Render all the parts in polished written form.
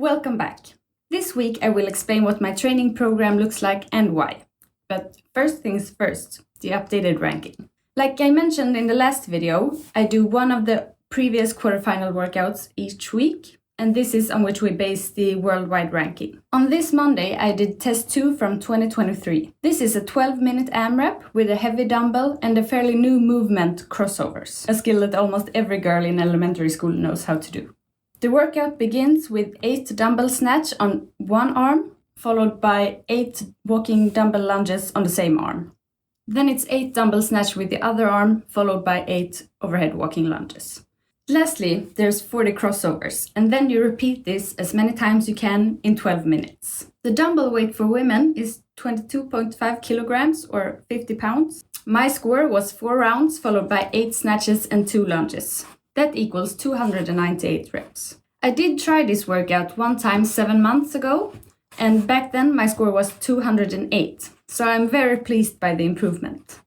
Welcome back. This week I will explain what my training program looks like and why. But first things first, the updated ranking. Like I mentioned in the last video, I do one of the previous quarterfinal workouts each week, and this is on which we base the worldwide ranking. On this Monday, I did test 2 from 2023. This is a 12-minute AMRAP with a heavy dumbbell and a fairly new movement, crossovers, a skill that almost every girl in elementary school knows how to do. The workout begins with 8 dumbbell snatch on one arm, followed by 8 walking dumbbell lunges on the same arm. Then it's 8 dumbbell snatch with the other arm, followed by 8 overhead walking lunges. Lastly, there's 40 crossovers, and then you repeat this as many times you can in 12 minutes. The dumbbell weight for women is 22.5 kilograms or 50 pounds. My score was 4 rounds, followed by 8 snatches and 2 lunges. That equals 298 reps. I did try this workout one time 7 months ago, and back then my score was 208, so I'm very pleased by the improvement.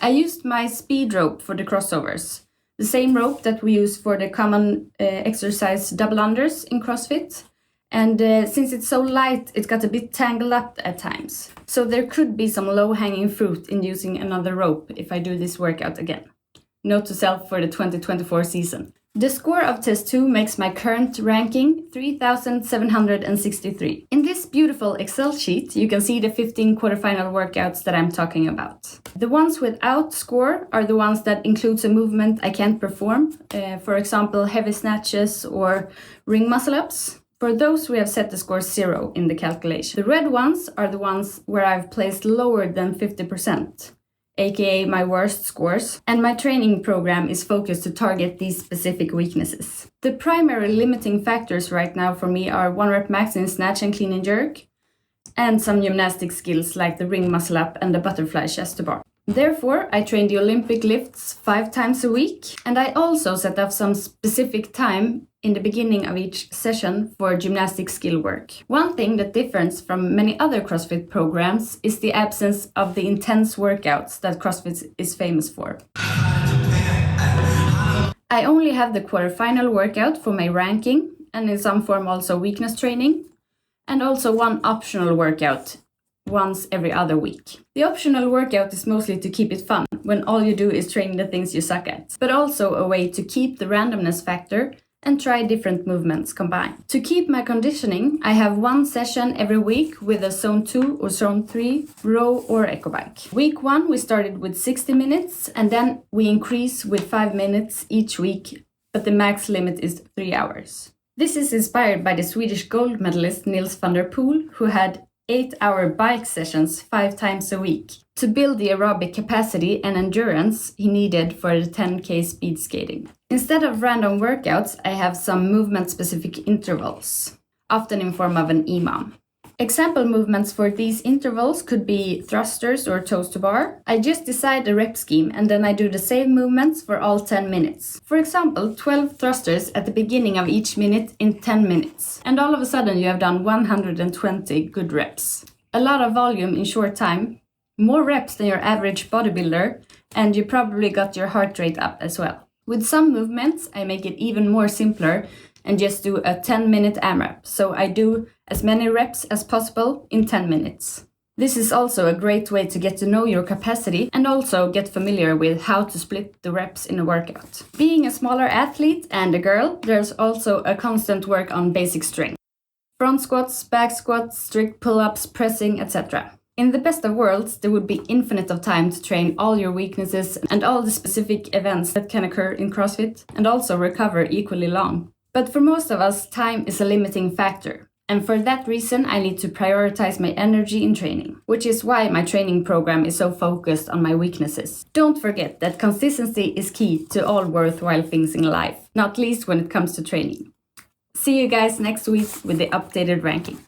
I used my speed rope for the crossovers, the same rope that we use for the common exercise double unders in CrossFit. And since it's so light, it got a bit tangled up at times. So there could be some low-hanging fruit in using another rope if I do this workout again. Note to self for the 2024 season. The score of test 2 makes my current ranking 3,763. In this beautiful Excel sheet, you can see the 15 quarterfinal workouts that I'm talking about. The ones without score are the ones that includes a movement I can't perform, for example, heavy snatches or ring muscle-ups. For those, we have set the score 0 in the calculation. The red ones are the ones where I've placed lower than 50%. aka my worst scores, and my training program is focused to target these specific weaknesses. The primary limiting factors right now for me are 1 rep max in snatch and clean and jerk, and some gymnastic skills like the ring muscle up and the butterfly chest to bar. Therefore, I train the Olympic lifts 5 times a week, and I also set up some specific time in the beginning of each session for gymnastic skill work. One thing that differs from many other CrossFit programs is the absence of the intense workouts that CrossFit is famous for. I only have the quarterfinal workout for my ranking, and in some form also weakness training, and also one optional workout once every other week. The optional workout is mostly to keep it fun, when all you do is train the things you suck at, but also a way to keep the randomness factor and try different movements combined. To keep my conditioning, I have one session every week with a zone 2 or zone 3 row or echo bike. Week 1 we started with 60 minutes and then we increase with 5 minutes each week, but the max limit is 3 hours. This is inspired by the Swedish gold medalist Nils van der Poel, who had 8-hour bike sessions 5 times a week to build the aerobic capacity and endurance he needed for the 10K speed skating. Instead of random workouts, I have some movement-specific intervals, often in form of an EMOM. Example movements for these intervals could be thrusters or toes to bar. I just decide a rep scheme and then I do the same movements for all 10 minutes. For example, 12 thrusters at the beginning of each minute in 10 minutes. And all of a sudden you have done 120 good reps. A lot of volume in short time, more reps than your average bodybuilder, and you probably got your heart rate up as well. With some movements, I make it even more simpler and just do a 10-minute AMRAP, so I do as many reps as possible in 10 minutes. This is also a great way to get to know your capacity and also get familiar with how to split the reps in a workout. Being a smaller athlete and a girl, there's also a constant work on basic strength. Front squats, back squats, strict pull-ups, pressing, etc. In the best of worlds, there would be infinite of time to train all your weaknesses and all the specific events that can occur in CrossFit and also recover equally long. But for most of us, time is a limiting factor. And for that reason, I need to prioritize my energy in training, which is why my training program is so focused on my weaknesses. Don't forget that consistency is key to all worthwhile things in life, not least when it comes to training. See you guys next week with the updated ranking.